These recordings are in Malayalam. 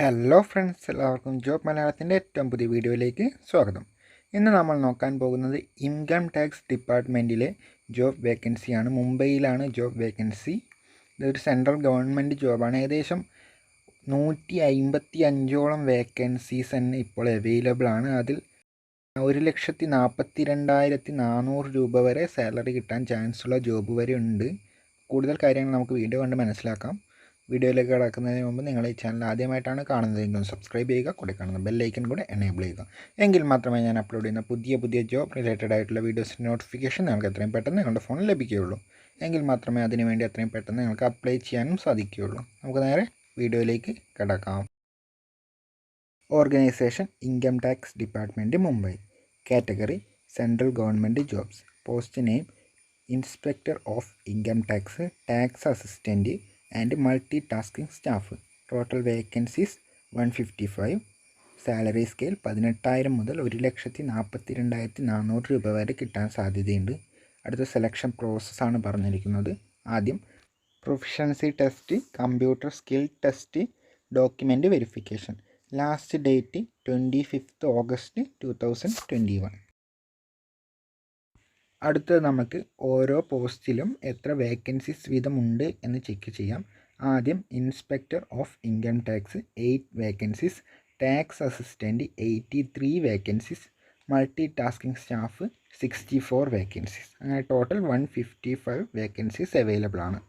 ഹലോ ഫ്രണ്ട്സ്, എല്ലാവർക്കും ജോബ് മലയാളത്തിൻ്റെ ഏറ്റവും പുതിയ വീഡിയോയിലേക്ക് സ്വാഗതം. ഇന്ന് നമ്മൾ നോക്കാൻ പോകുന്നത് ഇൻകം ടാക്സ് ഡിപ്പാർട്ട്മെൻറ്റിലെ ജോബ് വേക്കൻസിയാണ്. മുംബൈയിലാണ് ജോബ് വേക്കൻസി. ഇതൊരു സെൻട്രൽ ഗവൺമെൻറ് ജോബാണ്. ഏകദേശം 155ഓളം വേക്കൻസീസ് തന്നെ ഇപ്പോൾ അവൈലബിൾ ആണ്. അതിൽ 1,42,400 രൂപ വരെ സാലറി കിട്ടാൻ ചാൻസുള്ള ജോബ് വരെ ഉണ്ട്. കൂടുതൽ കാര്യങ്ങൾ നമുക്ക് വീഡിയോ കണ്ട് മനസ്സിലാക്കാം. വീഡിയോയിലേക്ക് കടക്കുന്നതിന് മുമ്പ് നിങ്ങൾ ഈ ചാനൽ ആദ്യമായിട്ടാണ് കാണുന്നതെങ്കിൽ സബ്സ്ക്രൈബ് ചെയ്യുക, കൂടെ കാണുന്ന ബെല്ലൈക്കൻ കൂടെ എനേബിൾ ചെയ്യുക. എങ്കിൽ മാത്രമേ ഞാൻ അപ്ലോഡ് ചെയ്യുന്ന പുതിയ ജോബ് റിലേറ്റഡ് ആയിട്ടുള്ള വീഡിയോസിൻ്റെ നോട്ടിഫിക്കേഷൻ നിങ്ങൾക്ക് എത്രയും പെട്ടെന്ന് നിങ്ങളുടെ ഫോണിൽ ലഭിക്കുകയുള്ളൂ. എങ്കിൽ മാത്രമേ അതിനുവേണ്ടി എത്രയും പെട്ടെന്ന് നിങ്ങൾക്ക് അപ്ലൈ ചെയ്യാനും സാധിക്കുകയുള്ളൂ. നമുക്ക് നേരെ വീഡിയോയിലേക്ക് കടക്കാം. Organisation income tax department Mumbai. Category central government jobs. Post name inspector of income tax, tax assistant and multi tasking staff. Total vacancies 155. Salary scale 18,000 മുതൽ 1,42,400 രൂപ വരെ കിട്ടാൻ സാധ്യതയുണ്ട്. അടുത്ത സെലക്ഷൻ പ്രോസസ്സാണ് പറഞ്ഞിരിക്കുന്നത്. ആദ്യം proficiency test, computer skill test, document verification. Last date 25 August 2021. അടുത്തത് നമുക്ക് ഓരോ പോസ്റ്റിലും എത്ര വേക്കൻസീസ് വീതമുണ്ട് എന്ന് ചെക്ക് ചെയ്യാം. ആദ്യം inspector of income tax 8 vacancies, tax assistant 83 vacancies, multi tasking staff 64 vacancies. അങ്ങനെ ടോട്ടൽ 155 വേക്കൻസീസ് അവൈലബിൾ ആണ്.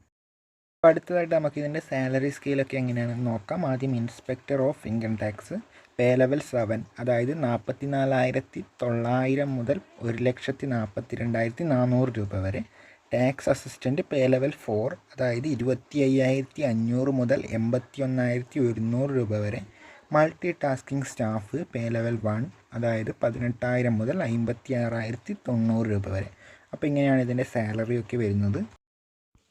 അപ്പോൾ അടുത്തതായിട്ട് നമുക്കിതിൻ്റെ സാലറി സ്കെയിലൊക്കെ എങ്ങനെയാണെന്ന് നോക്കാം. ആദ്യം inspector of income tax pay level 7, അതായത് 44,900 മുതൽ 1,42,400 രൂപ വരെ. ടാക്സ് അസിസ്റ്റൻറ്റ് പേ ലെവൽ 4, അതായത് 25,500 മുതൽ 81,100 രൂപ വരെ. മൾട്ടി ടാസ്കിംഗ് സ്റ്റാഫ് പേ ലെവൽ 1, അതായത് 18,000 മുതൽ 56,090 രൂപ വരെ. അപ്പോൾ ഇങ്ങനെയാണ് ഇതിൻ്റെ സാലറി ഒക്കെ വരുന്നത്.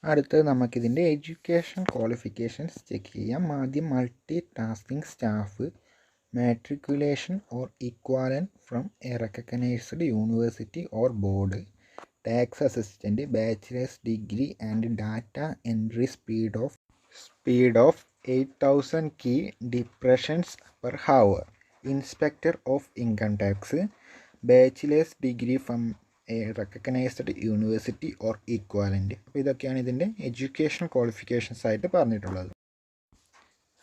അടുത്തത് നമുക്കിതിൻ്റെ എഡ്യൂക്കേഷൻ ക്വാളിഫിക്കേഷൻസ് ചെക്ക് ചെയ്യാം. ആദ്യം multi tasking staff matriculation or equivalent from a recognized university or board. Tax assistant bachelor's degree and data entry speed of 8,000 key depressions per hour. Inspector of income tax bachelor's degree from a recognized university or equivalent. അപ്പോൾ ഇതൊക്കെയാണ് ഇതിൻ്റെ എഡ്യൂക്കേഷൻ ക്വാളിഫിക്കേഷൻസ് ആയിട്ട് പറഞ്ഞിട്ടുള്ളത്.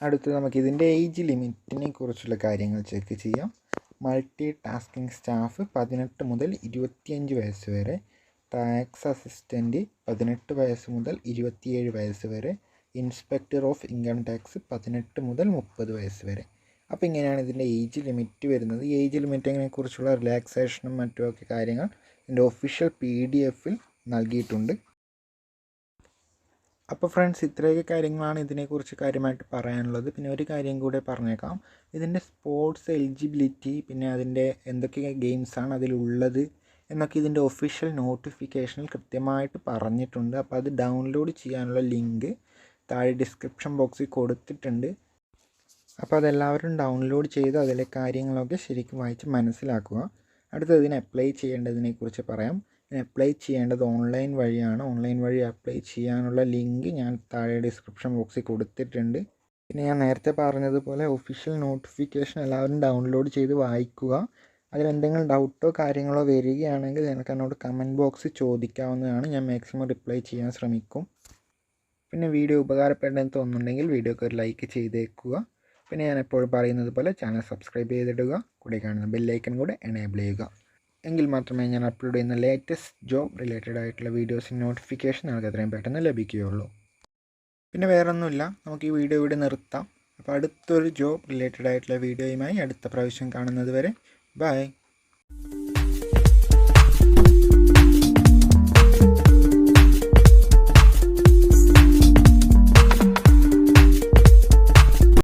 അടുത്ത് നമുക്കിതിൻ്റെ ഏജ് ലിമിറ്റിനെ കുറിച്ചുള്ള കാര്യങ്ങൾ ചെക്ക് ചെയ്യാം. മൾട്ടി ടാസ്കിംഗ് സ്റ്റാഫ് 18 മുതൽ 25 വയസ്സ് വരെ, ടാക്സ് അസിസ്റ്റൻറ്റ് 18 വയസ്സ് മുതൽ 27 വയസ്സ് വരെ, ഇൻസ്പെക്ടർ ഓഫ് ഇൻകം ടാക്സ് 18 മുതൽ 30 വയസ്സ് വരെ. അപ്പോൾ ഇങ്ങനെയാണ് ഇതിൻ്റെ ഏജ് ലിമിറ്റ് വരുന്നത്. ഏജ് ലിമിറ്റിനെ കുറിച്ചുള്ള റിലാക്സേഷനും മറ്റുമൊക്കെ കാര്യങ്ങൾ ഇതിൻ്റെ ഒഫീഷ്യൽ PDF നൽകിയിട്ടുണ്ട്. അപ്പോൾ ഫ്രണ്ട്സ്, ഇത്രയൊക്കെ കാര്യങ്ങളാണ് ഇതിനെക്കുറിച്ച് കാര്യമായിട്ട് പറയാനുള്ളത്. പിന്നെ ഒരു കാര്യം കൂടെ പറഞ്ഞേക്കാം. ഇതിൻ്റെ സ്പോർട്സ് എലിജിബിലിറ്റി, പിന്നെ അതിൻ്റെ എന്തൊക്കെ ഗെയിംസാണ് അതിലുള്ളത് എന്നൊക്കെ ഇതിൻ്റെ ഒഫീഷ്യൽ നോട്ടിഫിക്കേഷനിൽ കൃത്യമായിട്ട് പറഞ്ഞിട്ടുണ്ട്. അപ്പോൾ അത് ഡൗൺലോഡ് ചെയ്യാനുള്ള ലിങ്ക് താഴെ ഡിസ്ക്രിപ്ഷൻ ബോക്സിൽ കൊടുത്തിട്ടുണ്ട്. അപ്പോൾ അതെല്ലാവരും ഡൗൺലോഡ് ചെയ്ത് അതിലെ കാര്യങ്ങളൊക്കെ ശരിക്കും വായിച്ച് മനസ്സിലാക്കുക. അടുത്തത് ഇതിന് അപ്ലൈ ചെയ്യേണ്ടതിനെക്കുറിച്ച് പറയാം. അപ്ലൈ ചെയ്യേണ്ടത് ഓൺലൈൻ വഴിയാണ്. ഓൺലൈൻ വഴി അപ്ലൈ ചെയ്യാനുള്ള ലിങ്ക് ഞാൻ താഴെ ഡിസ്ക്രിപ്ഷൻ ബോക്സിൽ കൊടുത്തിട്ടുണ്ട്. പിന്നെ ഞാൻ നേരത്തെ പറഞ്ഞതുപോലെ ഒഫീഷ്യൽ നോട്ടിഫിക്കേഷൻ എല്ലാവരും ഡൗൺലോഡ് ചെയ്ത് വായിക്കുക. അതിലെന്തെങ്കിലും ഡൗട്ടോ കാര്യങ്ങളോ വരികയാണെങ്കിൽ എനിക്ക് എന്നോട് കമൻറ്റ് ബോക്സിൽ ചോദിക്കാവുന്നതാണ്. ഞാൻ മാക്സിമം റിപ്ലൈ ചെയ്യാൻ ശ്രമിക്കും. പിന്നെ വീഡിയോ ഉപകാരപ്പെട്ടെന്ന് തോന്നുന്നുണ്ടെങ്കിൽ വീഡിയോക്ക് ഒരു ലൈക്ക് ചെയ്തേക്കുക. പിന്നെ ഞാൻ എപ്പോഴും പറയുന്നത് പോലെ ചാനൽ സബ്സ്ക്രൈബ് ചെയ്തിടുക, കൂടെ കാണുന്ന ബെല്ലൈക്കൻ കൂടെ എനേബിൾ ചെയ്യുക. എങ്കിൽ മാത്രമേ ഞാൻ അപ്ലോഡ് ചെയ്യുന്ന ലേറ്റസ്റ്റ് ജോബ് റിലേറ്റഡ് ആയിട്ടുള്ള വീഡിയോസിൻ്റെ നോട്ടിഫിക്കേഷൻ നിങ്ങൾക്ക് എത്രയും പെട്ടെന്ന് ലഭിക്കുകയുള്ളൂ. പിന്നെ വേറൊന്നുമില്ല, നമുക്ക് ഈ വീഡിയോ ഇവിടെ നിർത്താം. അപ്പോൾ അടുത്തൊരു ജോബ് റിലേറ്റഡ് ആയിട്ടുള്ള വീഡിയോയുമായി അടുത്ത പ്രാവശ്യം കാണുന്നത് വരെ ബൈ.